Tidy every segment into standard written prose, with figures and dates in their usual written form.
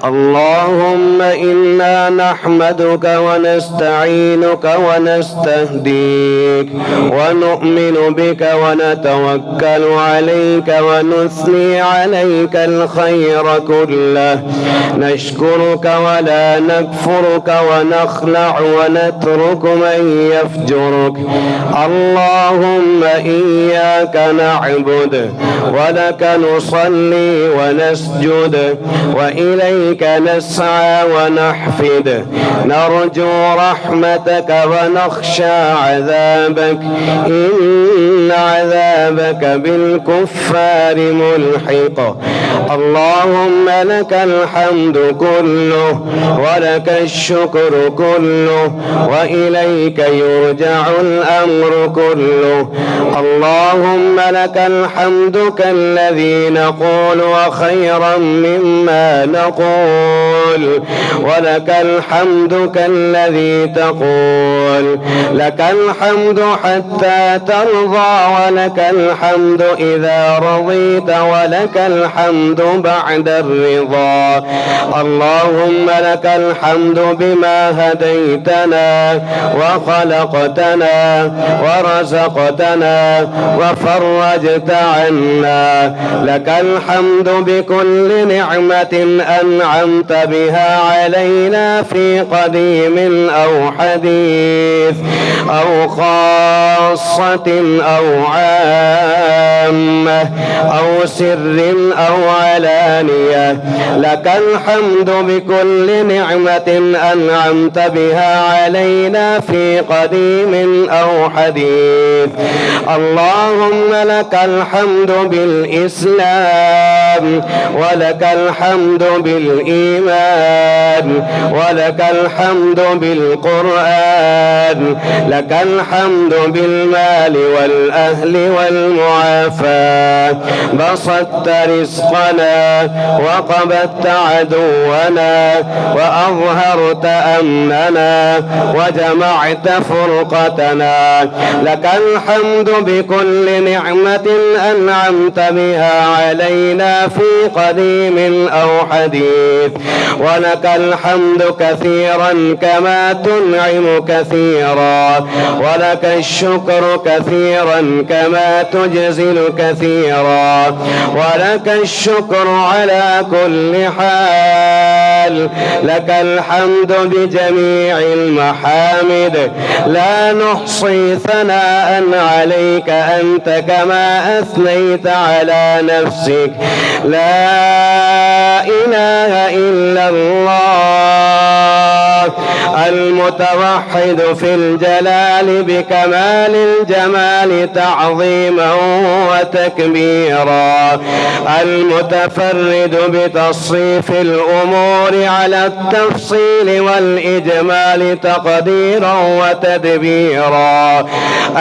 اللهم إنا نحمدك ونستعينك ونستهديك ونؤمن بك ونتوكل عليك ونثني عليك الخير كله، نشكرك ولا نكفرك ونخلع ونترك من يفجرك. اللهم إياك نعبد ولك نصلي ونسجد وإليك نسعى ونحفد، نرجو رحمتك ونخشى عذابك، إن عذابك بالكفار ملحق. اللهم لك الحمد كله ولك الشكر كله وإليك يرجع الأمر كله. اللهم لك الحمد كالذي نقول وخيرا مما نقول، ولك الحمد كالذي تقول. لك الحمد حتى ترضى ولك الحمد إذا رضيت ولك الحمد بعد الرضا. اللهم لك الحمد بما هديتنا وخلقتنا ورزقتنا وفرجت عنا. لك الحمد بكل نعمة أنعمت بها علينا في قديم أو حديث أو خاصة أو عامة أو سر أو علانية. لك الحمد بكل نعمة أنعمت بها علينا في قديم أو حديث. اللهم لك الحمد بالإسلام ولك الحمد بالإيمان ولك الحمد بالقرآن. لك الحمد بالمال والأهل والمعافاة. بسطت رزقنا وقبضت عدونا وأظهرت أمننا وجمعت فرقتنا. لك الحمد بكل نعمة أنعمت بها علينا في قديم أو حديث. ولك الحمد كثيرا كما تنعم كثيرا، ولك الشكر كثيرا كما تجزل كثيرا، ولك الشكر على كل حال. لك الحمد بجميع المحامد، لا نحصي ثناء عليك أنت كما أثنيت على نفسك. لا إله إلا الله المتوحد في الجلال بكمال الجمال تعظيما وتكبيرا، المتفرد بتصريف الأمور على التفصيل والإجمال تقديرا وتدبيرا،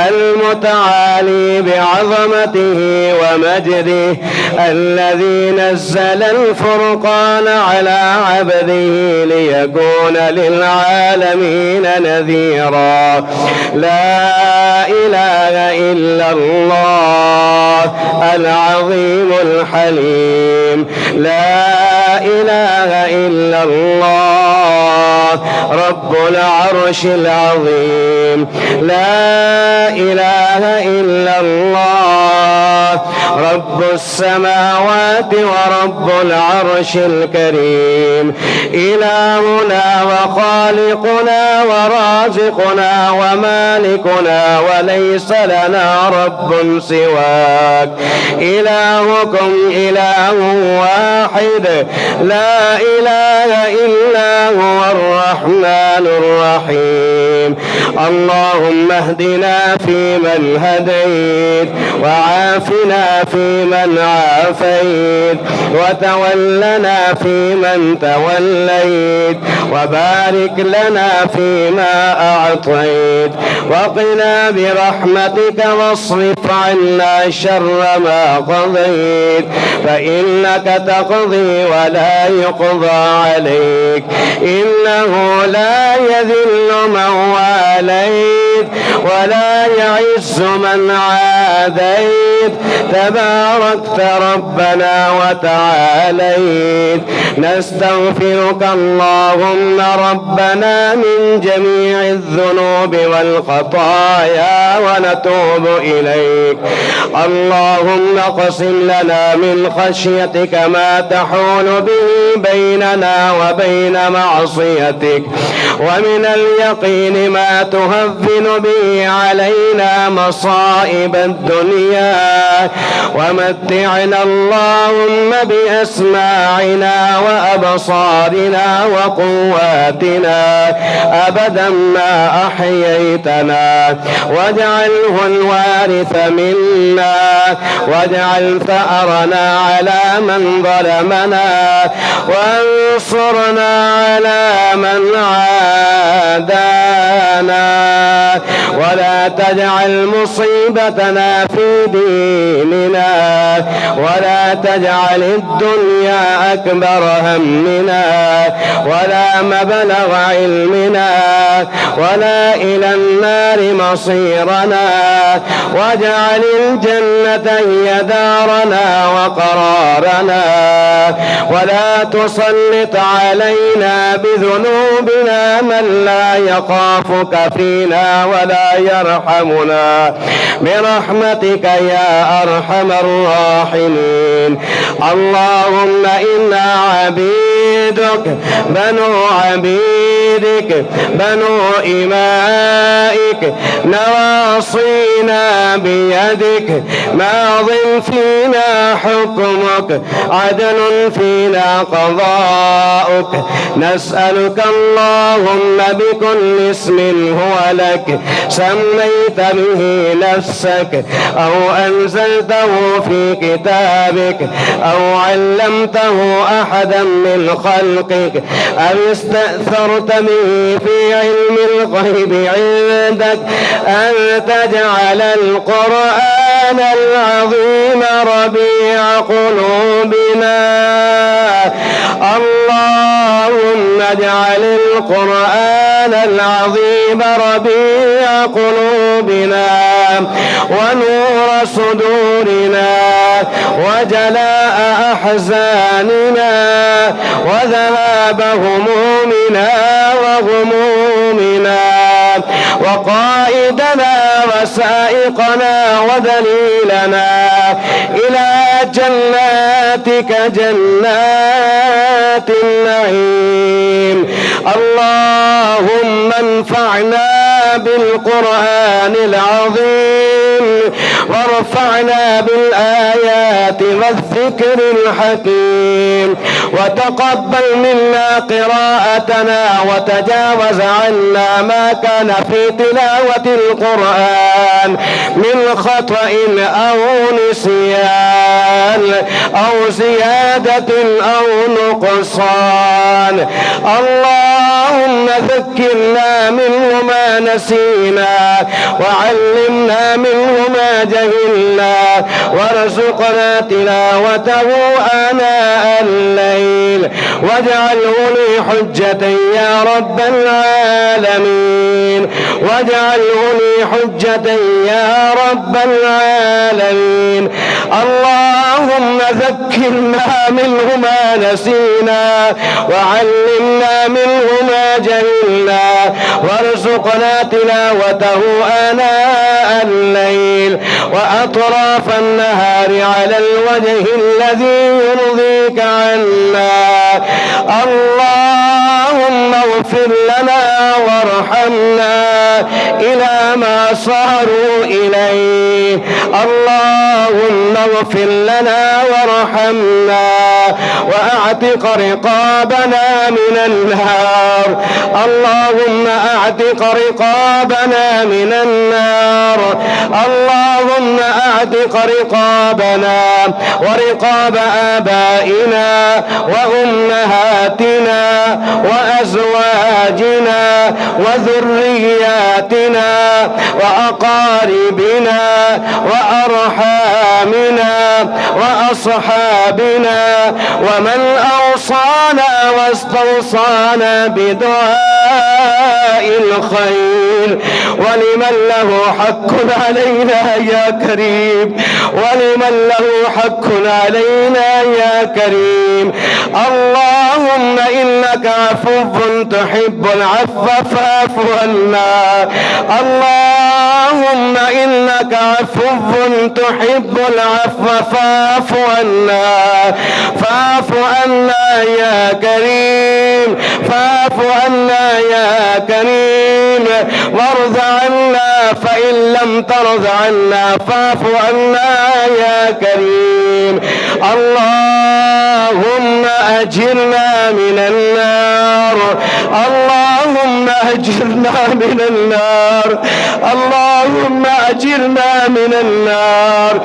المتعالي بعظمته ومجده، الذي نزل الفرقان على عبده ليكون للعالمين نذيرا. لا إله إلا الله العظيم الحليم. لا إله إلا الله رب العرش العظيم. لا إله إلا الله رب السماوات ورب العرش الكريم. إلهنا وخالقنا ورازقنا ومالكنا وليس لنا رب سواك. إلهكم إله واحد لا إله إلا هو الرحمن الرحيم. اللهم اهدنا فيمن هديت وعافنا فيمن عافيت وتولنا فيمن توليت وبارك لنا فيما أعطيت وقنا برحمتك واصرف عنا شر ما قضيت فإنك تقضي ولا يقضى عليك إنه لا يذل من واليت ولا يعز من عاديت، تباركت ربنا وتعاليت. نستغفرك اللهم ربنا من جميع الذنوب والخطايا ونتوب إليك. اللهم اقسم لنا من خشيتك ما تحول به بيننا وبين معصيتك، ومن اليقين ما تهون به علينا مصائب الدنيا، ومتعنا اللهم بأسماعنا وأبصارنا وقواتنا أبدا ما أحييتنا، واجعله الوارث منا، واجعل ثأرنا على من ظلمنا، وانصرنا على من عادانا، ولا تجعل مصيبتنا في ديننا، ولا تجعل الدنيا أكبر همنا ولا مبلغ علمنا ولا إلى النار مصيرنا، واجعل الجنة هي دارنا وقرارنا، ولا تسلط علينا بذنوبنا من لا يخافك فينا ولا يرحمنا برحمتك يا أرحم الراحمين. اللهم إنا عبيدك بنو عبيدك بنو إمائك، نواصينا بيدك، ماض فينا حكمك، عدل فينا قضاؤك. نسألك اللهم بكل اسم هو لك سميت به نفسك أو أنزلته في كتابك أو علمته أحدا من خلقك أو استأثرت به في علم الغيب عندك أن تجعل القرآن العظيم ربيع قلوبنا. اللهم اجعل القرآن العظيم ربيع قلوبنا ونور صدورنا وجلاء أحزاننا وذهاب همومنا وغمومنا، وقائدنا وسائقنا ودليلنا إلى جناتك جنات النعيم. اللهم انفعنا بالقرآن العظيم وارفعنا بالآيات والذكر الحكيم، وتقبل منا قراءتنا وتجاوز عنا ما كان في تلاوة القرآن من خطأ أو نسيان أو زيادة أو نقصان. اللهم ذكرنا منه ما نسينا وعلمنا منه ما جهلنا، وارزقنا تلاوته آناء الليل، واجعله لي حجة يا رب العالمين، واجعله لي حجة يا رب العالمين. اللهم ذكرنا منه ما نسينا وعلمنا منه ما جهلنا، وارزقنا تلاوته آناء الليل وأطراف النهار على الوجه الذي يرضيك عنا. اللهم اغفر لنا وارحمنا إلى ما صاروا إليه. اللهم اغفر لنا وارحمنا وأعتق رقابنا من النار. اللهم أعتق رقابنا من النار. اللهم أعتق رقابنا ورقاب آبائنا وأمهاتنا وأزواجنا وذرياتنا وأقاربنا وأرحامنا وأصحابنا ومن أوصانا واستوصانا بدعاء الخير، ولمن له حق علينا يا كريم، ولمن له حق علينا يا كريم. اللهم إنك عفو تحب العفو فاعف عنا. اللهم إنك عفو تحب العفو فاعف عنا. فاعف عنا يا كريم، فاعف عنا يا كريم، وارض عنا فإن لم ترض عنا فاعف عنا يا كريم. اللهم أجرنا من النار، اللهم أجرنا من النار، اللهم أجرنا من النار،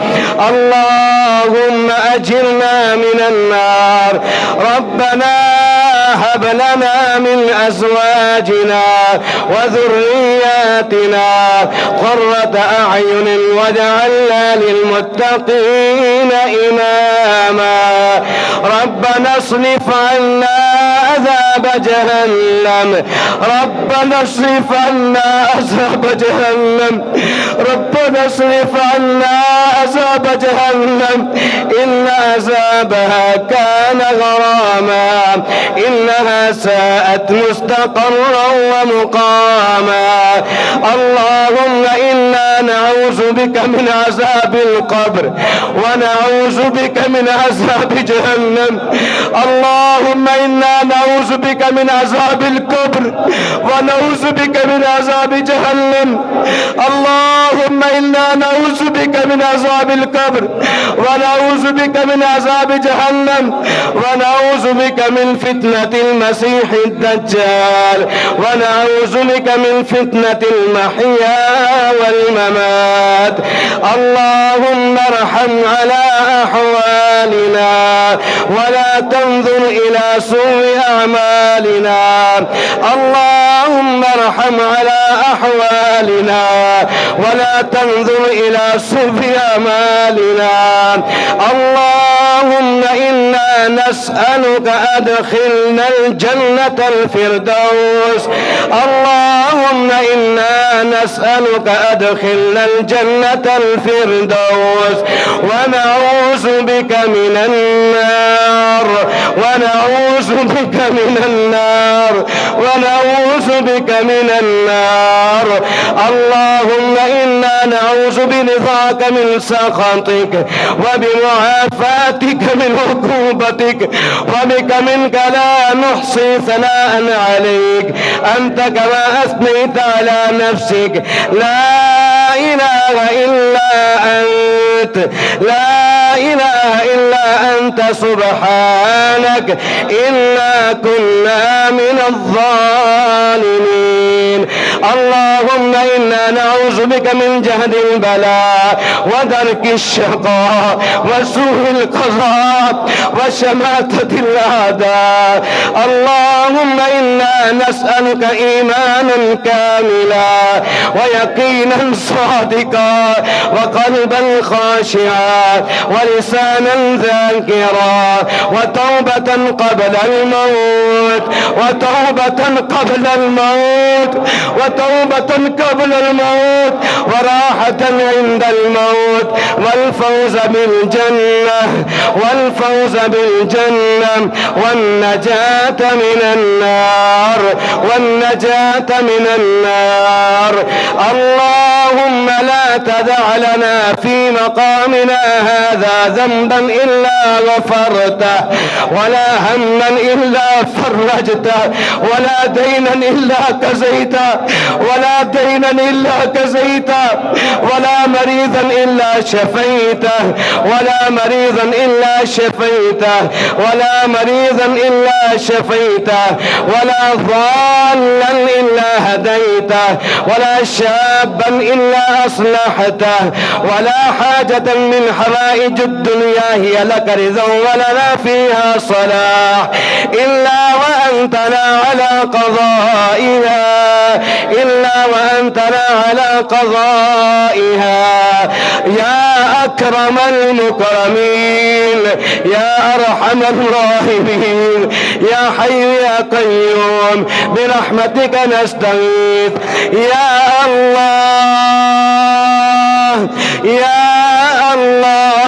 اللهم أجرنا من النار. ربنا هب لنا من أزواجنا وذرياتنا قرة أعين واجعلنا للمتقين إماما. ربنا اصرف عنا عذاب جهنم، ربنا اصرف عنا عذاب جهنم، ربنا اصرف عنا عذاب جهنم إن عذابها كان غراما إنها ساءت مستقرا ومقاما. اللهم إنا نعوذ بك من عذاب القبر ونعوذ بك من عذاب جهنم. اللهم إنا نعوذ بك من عذاب القبر ونعوذ بك من عذاب جهنم. اللهم إنا نعوذ بك من عذاب القبر ونعوذ بك من عذاب جهنم ونعوذ بك من فتنة المسيح الدجال ونعوذ بك من فتنة المحيا والممات. اللهم ارحم على أحوالنا ولا تنظر إلى سوء أعمالنا. اللهم ارحم على أحوالنا ولا تنظر إلى سوء أعمالنا. اللهم إنا نسألك أدخلنا الجنة الفردوس. اللهم إنا نسألك أدخلنا الجنة الفردوس ونعوذ بك من النار، ونعوذ بك من النار، ونعوذ بك من النار. اللهم إنا نعوذ برضاك من سخطك وبمعافاتك من عقوبتك وبك منك لا نحصي ثناء عليك أنت كما أثنيت على نفسك. لا إله إلا أنت، لا إله إلا أنت سبحانك إنا كنا من الظالمين. اللهم إنا نعوذ بك من جهد البلاء ودرك الشقاء وسوء القضاء وشماتة الأعداء. اللهم إنا نسألك إيمانا كاملا ويقينا صادقا وقلبا خاشعا ولسانا ذاكرا وتوبة قبل الموت، وتوبة قبل الموت، وتوبة قبل الموت، وراحة عند الموت، والفوز بالجنة، والفوز بالجنة، والنجاة من النار، والنجاة من النار. اللهم لا تدع لنا في مقامنا هذا ذنبا إلا غفرته، ولا هما إلا فرجته، ولا دينا إلا كزيته، ولا دينا إلا كزيته، ولا مريضا إلا شفيته، ولا مريضا إلا شفيته، ولا مريضا إلا شفيته، ولا ضالا إلا هديته، ولا شابا إلا أصلحته، ولا حاجة من حوائج الدنيا هي لك رضا ولنا فيها صلاح إلا وأنتنا على قضائها، إلا وأنتنا على قضائها. يا أكرم المكرمين، يا أرحم الراحمين، يا حي يا قيوم برحمتك نستغيث يا الله يا الله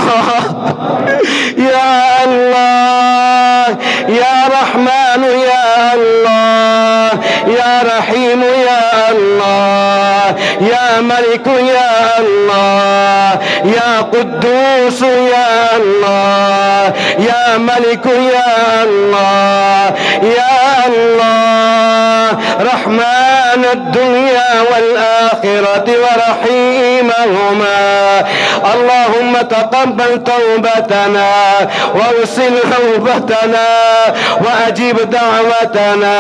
يا الله يا رحمن يا الله يا رحيم يا الله يا ملك يا الله يا قدوس يا الله يا ملك يا الله يا الله رحمن الدنيا والآخرة ورحيمهما اللهم تقبل توبتنا واغسل توبتنا وأجب دعوتنا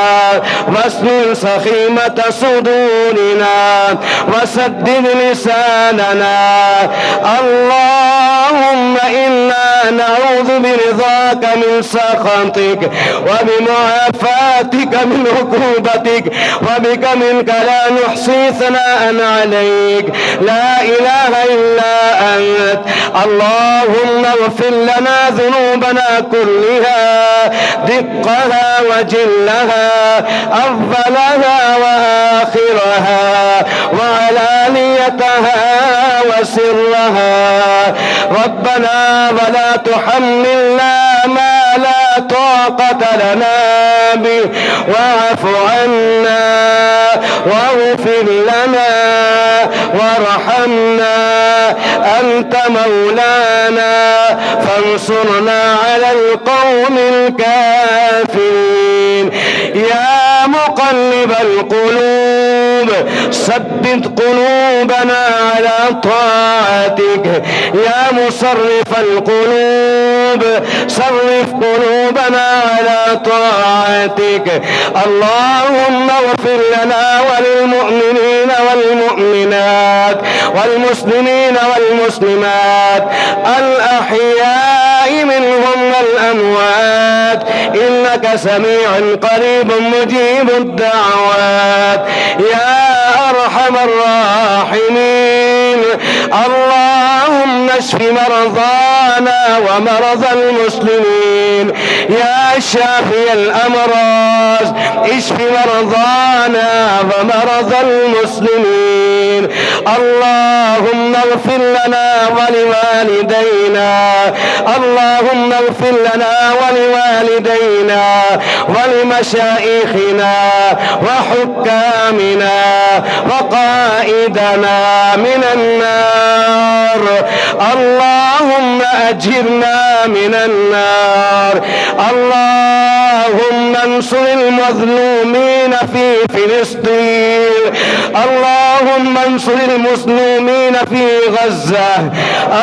واسلل سخيمة صدورنا وسدد لساننا اللهم إنا نعوذ برضاك من سخطك وبمعافاتك من عقوبتك وبك منك لا نحصي ثناء عليك لا إله إلا أنت اللهم اغفر لنا ذنوبنا كلها دقها وجلها أولها وآخرها وعلانيتها وسرها ربنا ولا تحملنا ما لا طاقة لنا به واعف عنا واغفر لنا وارحمنا أنت مولانا فانصرنا على القوم الكافرين يا مقلب القلوب ثبت قلوبنا على طاعتك يا مصرف القلوب صرف قلوبنا على طاعتك اللهم اغفر لنا وللمؤمنين والمؤمنات والمسلمين والمسلمات الأحياء منهم والأموات إنك سميع قريب مجيب الدعوات يا أرحم الراحمين اللهم اشف مرضانا ومرضى المسلمين يا شافي الأمراض اشف مرضانا ومرضى المسلمين اللهم اغفر لنا ولوالدينا اللهم اغفر لنا ولوالدينا ولمشايخنا وحكامنا وقائدنا من النار اللهم أجرنا من النار اللهم انصر المظلومين في فلسطين اللهم انصر المظلومين في غزة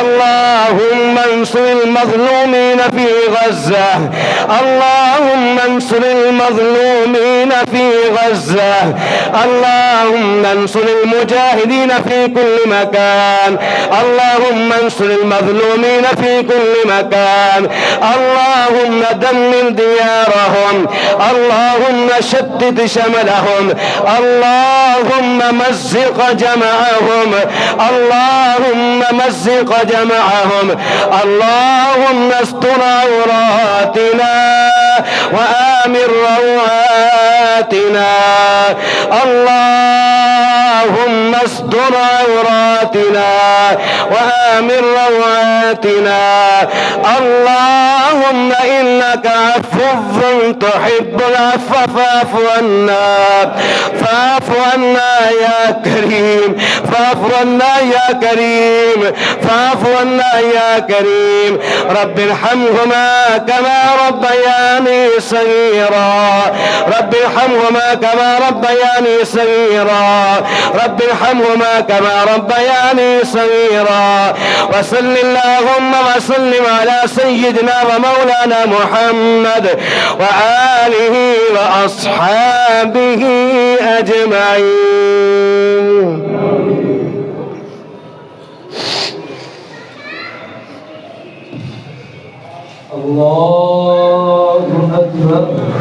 اللهم انصر المظلومين في غزة اللهم انصر المظلومين في غزة اللهم انصر المجاهدين في كل مكان اللهم انصر المظلومين في كل مكان اللهم دمر ديارهم اللهم شتت شملهم اللهم مزق جمعهم اللهم مزق جمعهم اللهم استر عوراتنا وآمن روعاتنا اللهم استر عوراتنا وآمن روعاتنا اللهم إنك عفو تحب العفو فاعف عنا فاعف عنا يا كريم فاعف عنا يا كريم فاعف عنا يا كريم رب ارحمهما كما ربياني صغيرا رب ارحمهما كما ربياني صغيرا رب ارحمهما كما ربياني صغيرا وصل اللهم وسلم على سيدنا ومولانا محمد وآله وأصحابه أجمعين. الله أكبر.